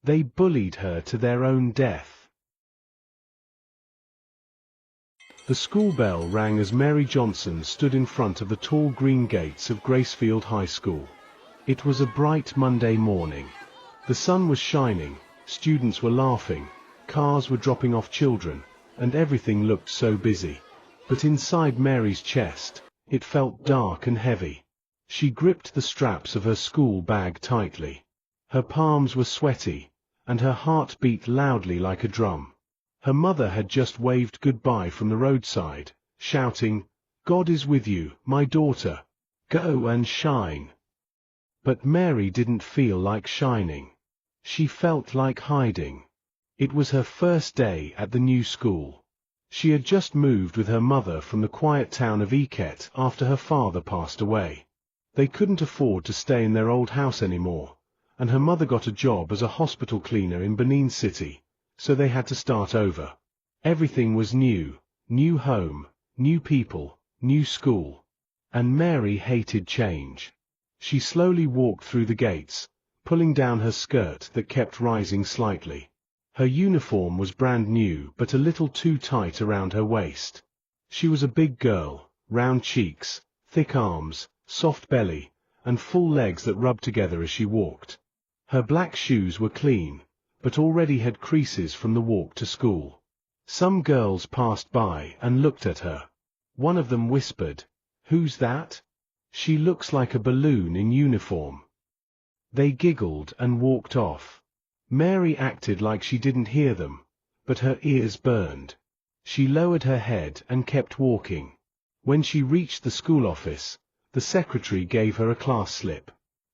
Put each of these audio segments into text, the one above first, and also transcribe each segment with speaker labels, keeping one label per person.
Speaker 1: They bullied her to their own death. The school bell rang as Mary Johnson stood in front of the tall green gates of Gracefield High School. It was a bright Monday morning. The sun was shining, students were laughing, cars were dropping off children, and everything looked so busy. But inside Mary's chest, it felt dark and heavy. She gripped the straps of her school bag tightly. Her palms were sweaty, and her heart beat loudly like a drum. Her mother had just waved goodbye from the roadside, shouting, "God is with you, my daughter. Go and shine." But Mary didn't feel like shining. She felt like hiding. It was her first day at the new school. She had just moved with her mother from the quiet town of Eket after her father passed away. They couldn't afford to stay in their old house anymore, and her mother got a job as a hospital cleaner in Benin City, so they had to start over. Everything was new, new home, new people, new school. And Mary hated change. She slowly walked through the gates, pulling down her skirt that kept rising slightly. Her uniform was brand new but a little too tight around her waist. She was a big girl, round cheeks, thick arms, soft belly, and full legs that rubbed together as she walked. Her black shoes were clean, but already had creases from the walk to school. Some girls passed by and looked at her. One of them whispered, "Who's that? She looks like a balloon in uniform." They giggled and walked off. Mary acted like she didn't hear them, but her ears burned. She lowered her head and kept walking. When she reached the school office, the secretary gave her a class slip.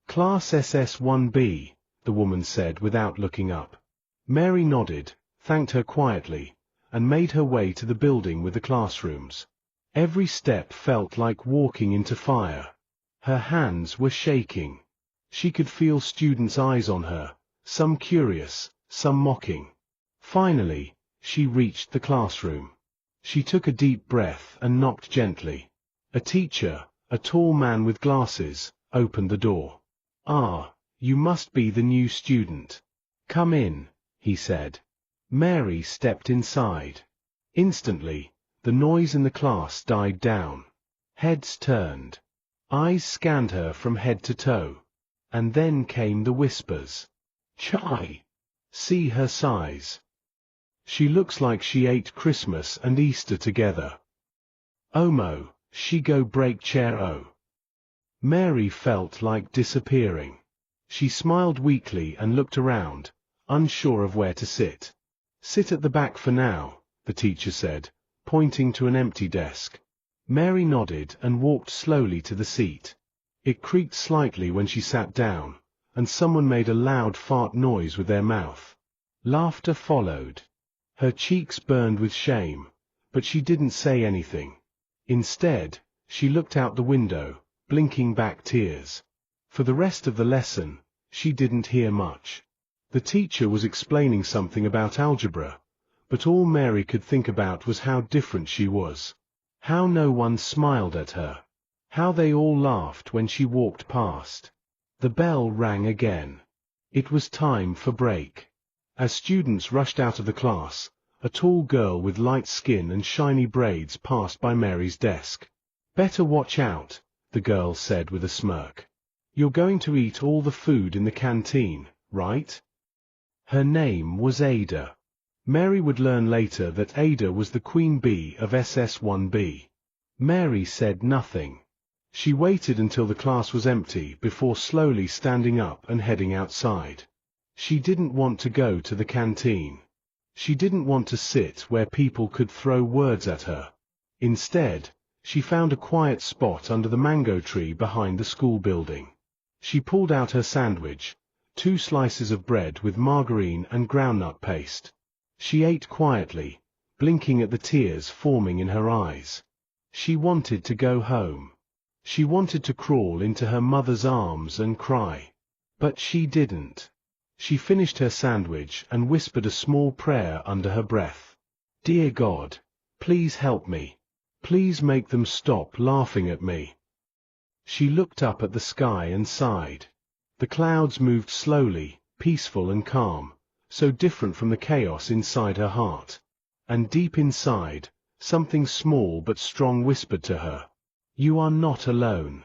Speaker 1: "Class SS1B, the woman said without looking up. Mary nodded, thanked her quietly, and made her way to the building with the classrooms. Every step felt like walking into fire. Her hands were shaking. She could feel students' eyes on her, some curious, some mocking. Finally, she reached the classroom. She took a deep breath and knocked gently. A teacher, a tall man with glasses, opened the door. "Ah, you must be the new student. Come in," he said. Mary stepped inside. Instantly, the noise in the class died down. Heads turned. Eyes scanned her from head to toe. And then came the whispers. "Chai! See her size. She looks like she ate Christmas and Easter together. Omo, she go break chair o." Mary felt like disappearing. She smiled weakly and looked around, unsure of where to sit. "Sit at the back for now," the teacher said, pointing to an empty desk. Mary nodded and walked slowly to the seat. It creaked slightly when she sat down, and someone made a loud fart noise with their mouth. Laughter followed. Her cheeks burned with shame, but she didn't say anything. Instead, she looked out the window, blinking back tears. For the rest of the lesson, she didn't hear much. The teacher was explaining something about algebra, but all Mary could think about was how different she was. How no one smiled at her. How they all laughed when she walked past. The bell rang again. It was time for break. As students rushed out of the class, a tall girl with light skin and shiny braids passed by Mary's desk. "Better watch out," the girl said with a smirk. "You're going to eat all the food in the canteen, right?" Her name was Ada. Mary would learn later that Ada was the queen bee of SS1B. Mary said nothing. She waited until the class was empty before slowly standing up and heading outside. She didn't want to go to the canteen. She didn't want to sit where people could throw words at her. Instead, she found a quiet spot under the mango tree behind the school building. She pulled out her sandwich, 2 slices of bread with margarine and groundnut paste. She ate quietly, blinking at the tears forming in her eyes. She wanted to go home. She wanted to crawl into her mother's arms and cry. But she didn't. She finished her sandwich and whispered a small prayer under her breath. "Dear God, please help me. Please make them stop laughing at me." She looked up at the sky and sighed. The clouds moved slowly, peaceful and calm, so different from the chaos inside her heart. And deep inside, something small but strong whispered to her, "You are not alone."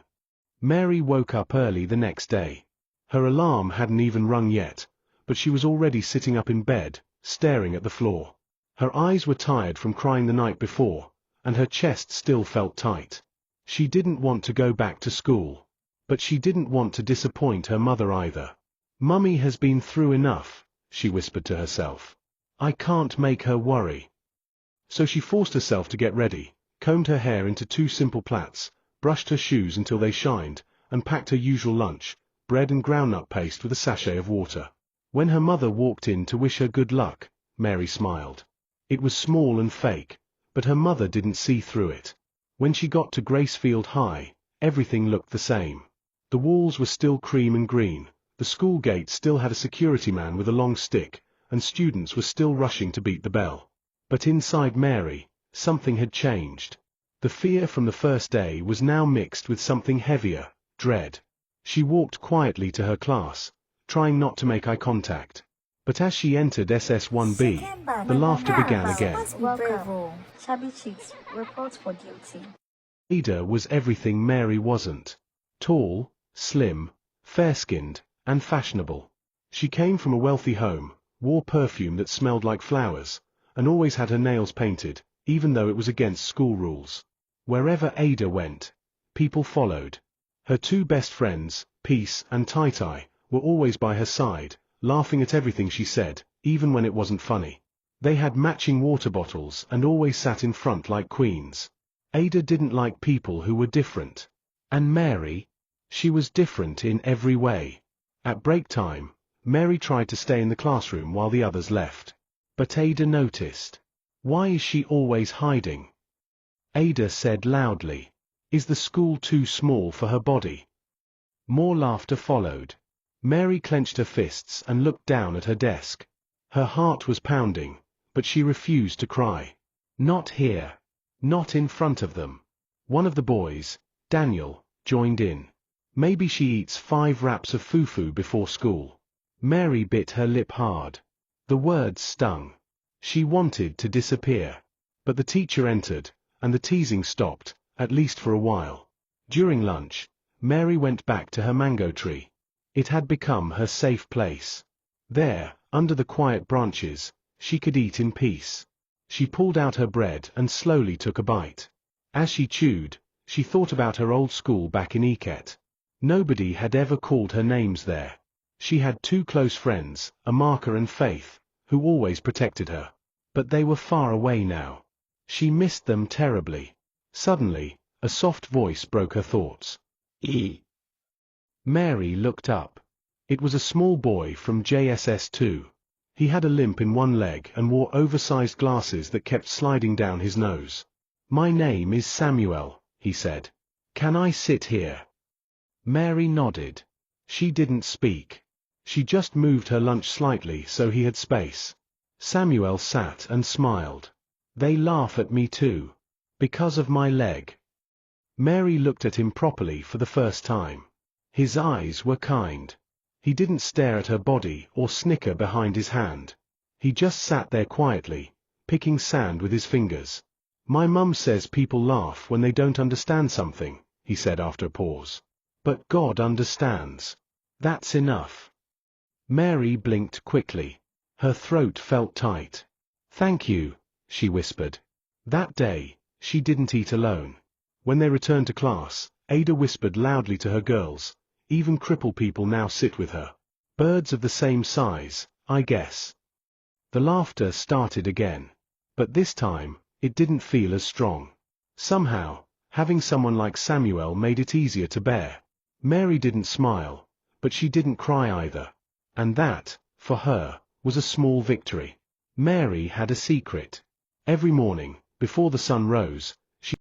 Speaker 1: Mary woke up early the next day. Her alarm hadn't even rung yet, but she was already sitting up in bed, staring at the floor. Her eyes were tired from crying the night before, and her chest still felt tight. She didn't want to go back to school. But she didn't want to disappoint her mother either. "Mummy has been through enough," she whispered to herself. "I can't make her worry." So she forced herself to get ready, combed her hair into 2 simple plaits, brushed her shoes until they shined, and packed her usual lunch, bread and groundnut paste with a sachet of water. When her mother walked in to wish her good luck, Mary smiled. It was small and fake, but her mother didn't see through it. When she got to Gracefield High, everything looked the same. The walls were still cream and green, the school gate still had a security man with a long stick, and students were still rushing to beat the bell. But inside Mary, something had changed. The fear from the first day was now mixed with something heavier, dread. She walked quietly to her class, trying not to make eye contact. But as she entered SS1B, the laughter began again.
Speaker 2: Welcome. Chubby cheeks, report for duty.
Speaker 1: Ada was everything Mary wasn't. Tall, slim, fair-skinned, and fashionable. She came from a wealthy home, wore perfume that smelled like flowers, and always had her nails painted, even though it was against school rules. Wherever Ada went, people followed. Her 2 best friends, Peace and Tai-Tai, were always by her side, laughing at everything she said, even when it wasn't funny. They had matching water bottles and always sat in front like queens. Ada didn't like people who were different. And Mary? She was different in every way. At break time, Mary tried to stay in the classroom while the others left. But Ada noticed. "Why is she always hiding?" Ada said loudly, "Is the school too small for her body?" More laughter followed. Mary clenched her fists and looked down at her desk. Her heart was pounding, but she refused to cry. Not here. Not in front of them. One of the boys, Daniel, joined in. "Maybe she eats 5 wraps of fufu before school." Mary bit her lip hard. The words stung. She wanted to disappear. But the teacher entered, and the teasing stopped, at least for a while. During lunch, Mary went back to her mango tree. It had become her safe place. There, under the quiet branches, she could eat in peace. She pulled out her bread and slowly took a bite. As she chewed, she thought about her old school back in Eket. Nobody had ever called her names there. She had 2 close friends, Amaka and Faith, who always protected her. But they were far away now. She missed them terribly. Suddenly, a soft voice broke her thoughts. "E." Mary looked up. It was a small boy from JSS2. He had a limp in one leg and wore oversized glasses that kept sliding down his nose. "My name is Samuel," he said. "Can I sit here?" Mary nodded. She didn't speak. She just moved her lunch slightly so he had space. Samuel sat and smiled. "They laugh at me too. Because of my leg." Mary looked at him properly for the first time. His eyes were kind. He didn't stare at her body or snicker behind his hand. He just sat there quietly, picking sand with his fingers. "My mum says people laugh when they don't understand something," he said after a pause. "But God understands. That's enough." Mary blinked quickly. Her throat felt tight. "Thank you," she whispered. That day, she didn't eat alone. When they returned to class, Ada whispered loudly to her girls, "Even crippled people now sit with her. Birds of the same size, I guess." The laughter started again. But this time, it didn't feel as strong. Somehow, having someone like Samuel made it easier to bear. Mary didn't smile, but she didn't cry either. And that, for her, was a small victory. Mary had a secret. Every morning, before the sun rose,